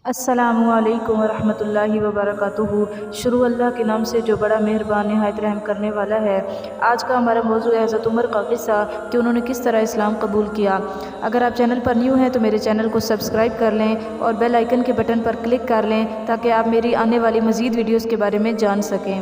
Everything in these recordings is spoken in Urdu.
السلام علیکم ورحمۃ اللہ وبرکاتہ۔ شروع اللہ کے نام سے جو بڑا مہربان نہایت رحم کرنے والا ہے۔ آج کا ہمارا موضوع ہے حضرت عمر کا قصہ کہ انہوں نے کس طرح اسلام قبول کیا۔ اگر آپ چینل پر نیو ہیں تو میرے چینل کو سبسکرائب کر لیں اور بیل آئیکن کے بٹن پر کلک کر لیں تاکہ آپ میری آنے والی مزید ویڈیوز کے بارے میں جان سکیں۔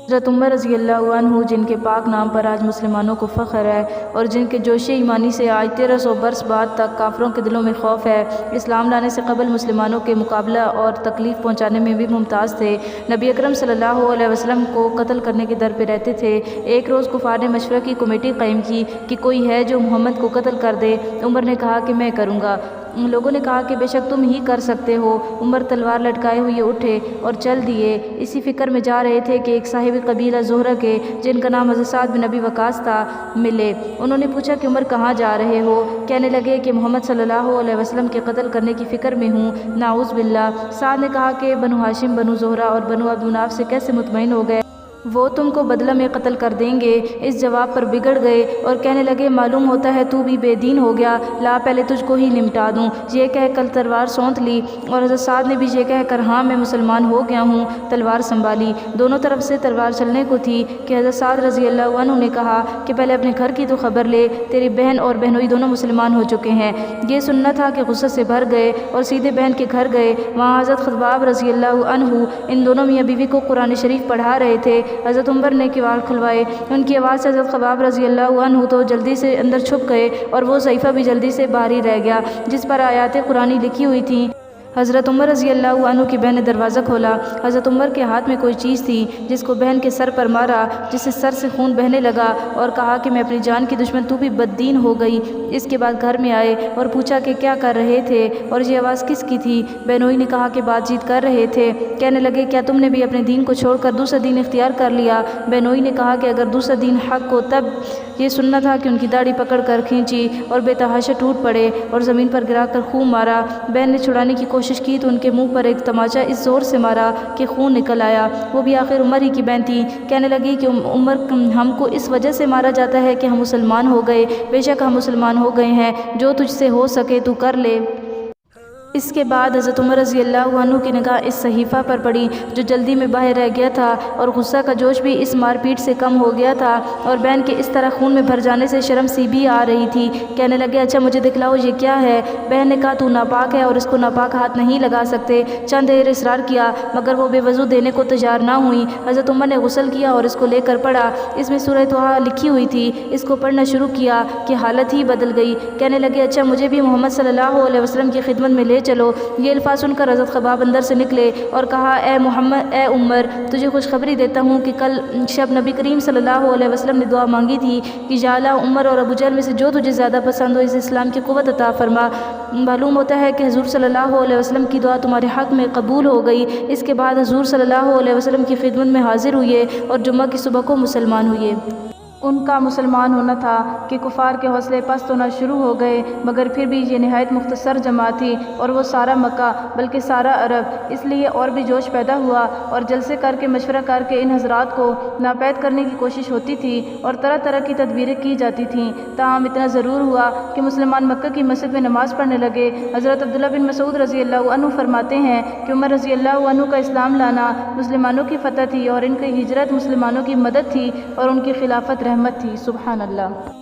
حضرت عمر رضی اللہ عنہ جن کے پاک نام پر آج مسلمانوں کو فخر ہے اور جن کے جوش ایمانی سے آج 1300 برس بعد تک کافروں کے دلوں میں خوف ہے، اسلام لانے سے قبل مسلمانوں کے مقابلہ اور تکلیف پہنچانے میں بھی ممتاز تھے۔ نبی اکرم صلی اللہ علیہ وسلم کو قتل کرنے کے در پہ رہتے تھے۔ ایک روز کفار نے مشورہ کی کمیٹی قائم کی کہ کوئی ہے جو محمد کو قتل کر دے۔ عمر نے کہا کہ میں کروں گا۔ لوگوں نے کہا کہ بے شک تم ہی کر سکتے ہو۔ عمر تلوار لٹکائے ہوئے اٹھے اور چل دیے۔ اسی فکر میں جا رہے تھے کہ ایک صاحب قبیلہ زہرہ کے جن کا نام حضرت سعد بن ابی وقاص تھا ملے۔ انہوں نے پوچھا کہ عمر کہاں جا رہے ہو؟ کہنے لگے کہ محمد صلی اللہ علیہ وسلم کے قتل کرنے کی فکر میں ہوں، نعوذ باللہ۔ سعد نے کہا کہ بنو ہاشم، بنو زہرہ اور بنو عبد مناف سے کیسے مطمئن ہو گئے؟ وہ تم کو بدلہ میں قتل کر دیں گے۔ اس جواب پر بگڑ گئے اور کہنے لگے معلوم ہوتا ہے تو بھی بے دین ہو گیا، لا پہلے تجھ کو ہی نمٹا دوں۔ یہ کہہ کر تلوار سونت لی اور حضرت سعد نے بھی یہ کہہ کر ہاں میں مسلمان ہو گیا ہوں تلوار سنبھالی۔ دونوں طرف سے تلوار چلنے کو تھی کہ حضرت سعد رضی اللہ عنہ نے کہا کہ پہلے اپنے گھر کی تو خبر لے، تیری بہن اور بہنوئی دونوں مسلمان ہو چکے ہیں۔ یہ سننا تھا کہ غصے سے بھر گئے اور سیدھے بہن کے گھر گئے۔ وہاں حضرت خباب رضی اللہ عنہ ان دونوں میاں بیوی کو قرآن شریف پڑھا رہے تھے۔ حضرت عمر نے کواڑ کھلوائے۔ ان کی آواز سے حضرت خباب رضی اللہ عنہ تو جلدی سے اندر چھپ گئے اور وہ صحیفہ بھی جلدی سے باہر ہی رہ گیا جس پر آیات قرآنی لکھی ہوئی تھیں۔ حضرت عمر رضی اللہ عنہ کی بہن نے دروازہ کھولا۔ حضرت عمر کے ہاتھ میں کوئی چیز تھی جس کو بہن کے سر پر مارا، جس سے سر سے خون بہنے لگا اور کہا کہ میں اپنی جان کی دشمن، تو بھی بددین ہو گئی۔ اس کے بعد گھر میں آئے اور پوچھا کہ کیا کر رہے تھے اور یہ آواز کس کی تھی؟ بہنوئی نے کہا کہ بات چیت کر رہے تھے۔ کہنے لگے کیا تم نے بھی اپنے دین کو چھوڑ کر دوسرا دین اختیار کر لیا؟ بہنوئی نے کہا کہ اگر دوسرا دین حق کو تب یہ سننا تھا کہ ان کی داڑھی پکڑ کر کھینچی اور بے تحاشا ٹوٹ پڑے اور زمین پر گرا کر خون مارا۔ بہن نے چھڑانے کی کوشش کی تو ان کے منہ پر ایک تماچا اس زور سے مارا کہ خون نکل آیا۔ وہ بھی آخر عمر ہی کی بہن تھی۔ کہنے لگی کہ عمر ہم کو اس وجہ سے مارا جاتا ہے کہ ہم مسلمان ہو گئے۔ بے شک ہم مسلمان ہو گئے ہیں، جو تجھ سے ہو سکے تو کر لے۔ اس کے بعد حضرت عمر رضی اللہ عنہ کی نگاہ اس صحیفہ پر پڑی جو جلدی میں باہر رہ گیا تھا اور غصہ کا جوش بھی اس مار پیٹ سے کم ہو گیا تھا اور بہن کے اس طرح خون میں بھر جانے سے شرم سی بھی آ رہی تھی۔ کہنے لگے اچھا مجھے دکھلاؤ یہ کیا ہے؟ بہن نے کہا تو ناپاک ہے اور اس کو ناپاک ہاتھ نہیں لگا سکتے۔ چند دیر اصرار کیا مگر وہ بے وضو دینے کو تیار نہ ہوئی۔ حضرت عمر نے غسل کیا اور اس کو لے کر پڑھا۔ اس میں سورہ طٰہٰ لکھی ہوئی تھی۔ اس کو پڑھنا شروع کیا کہ حالت ہی بدل گئی۔ کہنے لگے اچھا مجھے بھی محمد صلی اللہ علیہ وسلم کی خدمت میں لے چلو۔ یہ الفاظ سن کر حضرت خباب اندر سے نکلے اور کہا اے عمر تجھے خوشخبری دیتا ہوں کہ کل شب نبی کریم صلی اللہ علیہ وسلم نے دعا مانگی تھی کہ یا اللہ عمر اور ابو جہل میں سے جو تجھے زیادہ پسند ہو اسے اسلام کی قوت عطا فرما۔ معلوم ہوتا ہے کہ حضور صلی اللہ علیہ وسلم کی دعا تمہارے حق میں قبول ہو گئی۔ اس کے بعد حضور صلی اللہ علیہ وسلم کی خدمت میں حاضر ہوئے اور جمعہ کی صبح کو مسلمان ہوئے۔ ان کا مسلمان ہونا تھا کہ کفار کے حوصلے پست ہونا شروع ہو گئے، مگر پھر بھی یہ نہایت مختصر جماعت تھی اور وہ سارا مکہ بلکہ سارا عرب، اس لیے اور بھی جوش پیدا ہوا اور جلسے کر کے مشورہ کر کے ان حضرات کو ناپید کرنے کی کوشش ہوتی تھی اور طرح طرح کی تدبیریں کی جاتی تھیں۔ تاہم اتنا ضرور ہوا کہ مسلمان مکہ کی مسجد میں نماز پڑھنے لگے۔ حضرت عبداللہ بن مسعود رضی اللہ عنہ فرماتے ہیں کہ عمر رضی اللہ عنہ کا اسلام لانا مسلمانوں کی فتح تھی اور ان کی ہجرت مسلمانوں کی مدد تھی اور ان کی خلافت رحمت تھی۔ سبحان اللہ۔